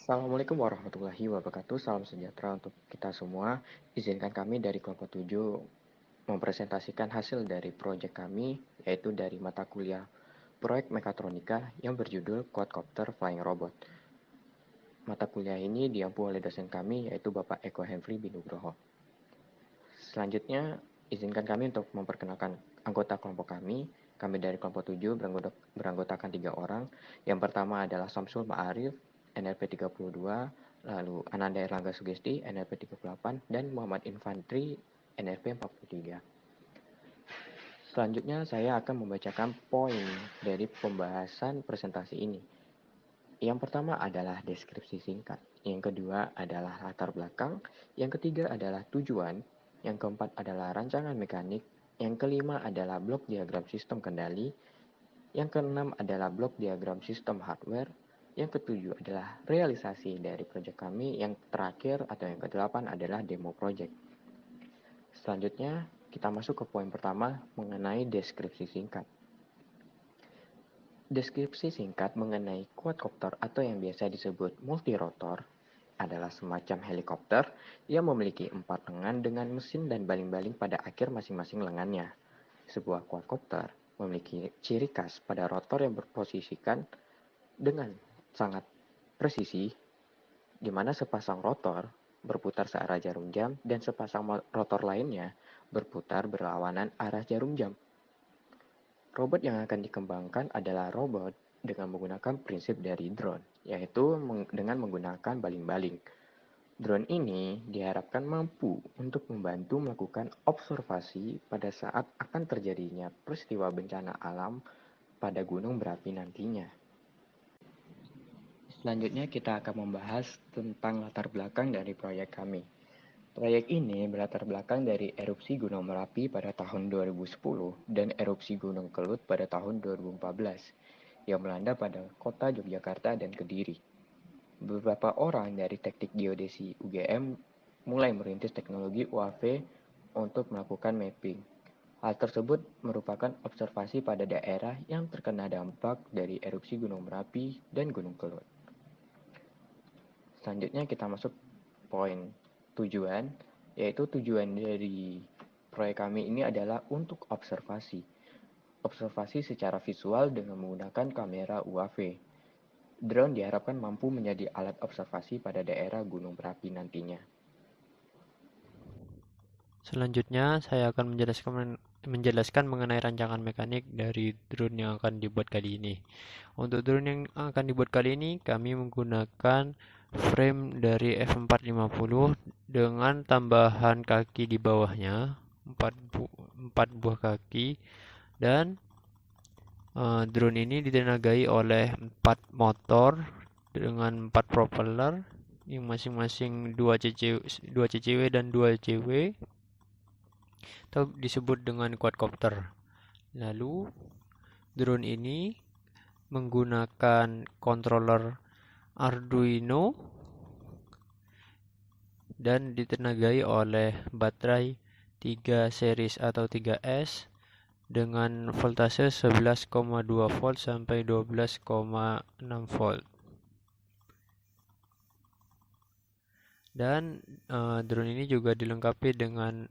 Assalamualaikum warahmatullahi wabarakatuh. Salam sejahtera untuk kita semua. Izinkan kami dari kelompok 7 mempresentasikan hasil dari proyek kami, yaitu dari mata kuliah proyek mekatronika yang berjudul Quadcopter Flying Robot. Mata kuliah ini diampu oleh dosen kami, yaitu Bapak Eko Henry Binugroho. Selanjutnya, izinkan kami untuk memperkenalkan anggota kelompok kami. Kami dari kelompok 7 beranggotakan 3 orang. Yang pertama adalah Samsul Ma'arif, NLP 32, lalu Ananda Erlangga Sugesti, NLP 38, dan Muhammad Infantri, NLP 43. Selanjutnya, saya akan membacakan poin dari pembahasan presentasi ini. Yang pertama adalah deskripsi singkat, yang kedua adalah latar belakang, yang ketiga adalah tujuan, yang keempat adalah rancangan mekanik, yang kelima adalah blok diagram sistem kendali, yang keenam adalah blok diagram sistem hardware, yang ketujuh adalah realisasi dari proyek kami, yang terakhir atau yang kedelapan adalah demo proyek. Selanjutnya, kita masuk ke poin pertama mengenai deskripsi singkat. Deskripsi singkat mengenai quadcopter atau yang biasa disebut multirotor adalah semacam helikopter yang memiliki 4 lengan dengan mesin dan baling-baling pada akhir masing-masing lengannya. Sebuah quadcopter memiliki ciri khas pada rotor yang berposisikan dengan sangat presisi, di mana sepasang rotor berputar searah jarum jam dan sepasang rotor lainnya berputar berlawanan arah jarum jam. Robot yang akan dikembangkan adalah robot dengan menggunakan prinsip dari drone, yaitu dengan menggunakan baling-baling. Drone ini diharapkan mampu untuk membantu melakukan observasi pada saat akan terjadinya peristiwa bencana alam pada gunung berapi nantinya. Selanjutnya kita akan membahas tentang latar belakang dari proyek kami. Proyek ini berlatar belakang dari erupsi Gunung Merapi pada tahun 2010 dan erupsi Gunung Kelut pada tahun 2014 yang melanda pada kota Yogyakarta dan Kediri. Beberapa orang dari teknik geodesi UGM mulai merintis teknologi UAV untuk melakukan mapping. Hal tersebut merupakan observasi pada daerah yang terkena dampak dari erupsi Gunung Merapi dan Gunung Kelut. Selanjutnya kita masuk poin tujuan, yaitu tujuan dari proyek kami ini adalah untuk observasi. Observasi secara visual dengan menggunakan kamera UAV. Drone diharapkan mampu menjadi alat observasi pada daerah gunung berapi nantinya. Selanjutnya, saya akan menjelaskan mengenai rancangan mekanik dari drone yang akan dibuat kali ini. Untuk drone yang akan dibuat kali ini, kami menggunakan frame dari F450 dengan tambahan kaki di bawahnya, 4 buah kaki, dan drone ini ditenagai oleh 4 motor dengan 4 propeller yang masing-masing 2 CCW dan 2 CW atau disebut dengan quadcopter. Lalu drone ini menggunakan controller Arduino dan ditenagai oleh baterai 3 series atau 3S dengan voltase 11,2 volt sampai 12,6 volt. Dan drone ini juga dilengkapi dengan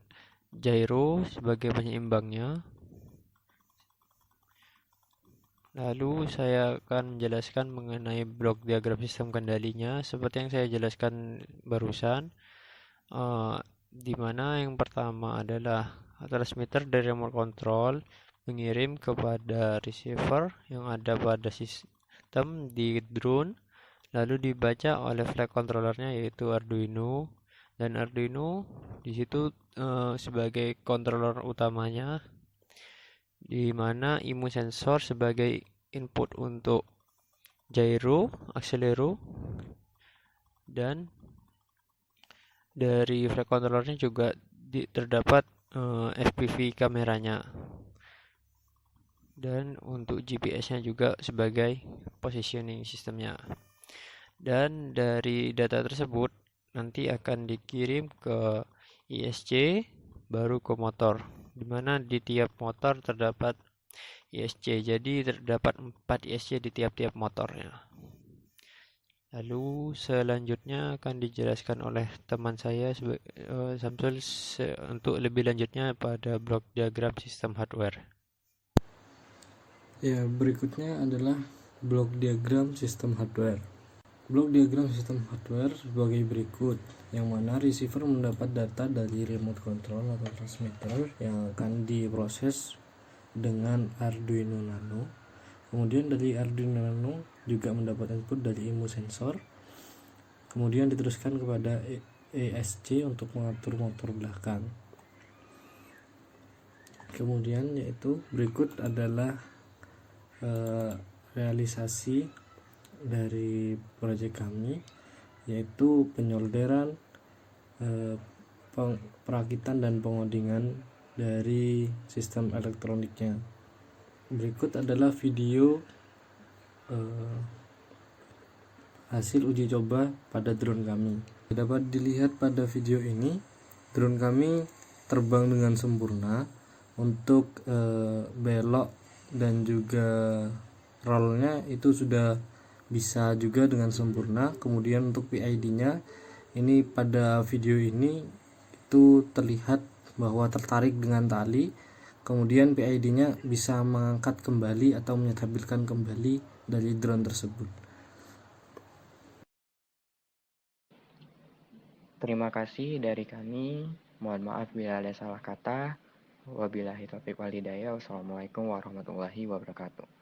gyro sebagai penyeimbangnya. Lalu saya akan menjelaskan mengenai blok diagram sistem kendalinya seperti yang saya jelaskan barusan, di mana yang pertama adalah transmitter dari remote control mengirim kepada receiver yang ada pada sistem di drone, lalu dibaca oleh flight controllernya yaitu Arduino, dan Arduino di situ sebagai controller utamanya, di mana IMU sensor sebagai input untuk gyro, akselero, dan dari flight controllernya juga terdapat FPV kameranya, dan untuk GPS-nya juga sebagai positioning sistemnya. Dan dari data tersebut nanti akan dikirim ke ISC baru ke motor, di mana di tiap motor terdapat ISC. Jadi terdapat 4 ISC di tiap-tiap motornya. Lalu selanjutnya akan dijelaskan oleh teman saya Samsul untuk lebih lanjutnya pada blok diagram sistem hardware. Ya, berikutnya adalah blok diagram sistem hardware. Blok diagram sistem hardware sebagai berikut, yang mana receiver mendapat data dari remote control atau transmitter yang akan diproses dengan Arduino Nano. Kemudian dari Arduino Nano juga mendapat input dari IMU sensor. Kemudian diteruskan kepada ESC untuk mengatur motor belakang. Kemudian yaitu berikut adalah realisasi dari proyek kami, yaitu penyolderan, perakitan dan pengodingan dari sistem elektroniknya. Berikut adalah video hasil uji coba pada drone kami. Dapat dilihat pada video ini, drone kami terbang dengan sempurna untuk belok dan juga rollnya itu sudah bisa juga dengan sempurna. Kemudian untuk PID-nya ini pada video ini itu terlihat bahwa tertarik dengan tali, kemudian PID-nya bisa mengangkat kembali atau menstabilkan kembali dari drone tersebut. Terima kasih dari kami. Mohon maaf bila ada salah kata. Wabillahi taufiq wal hidayah. Wassalamualaikum warahmatullahi wabarakatuh.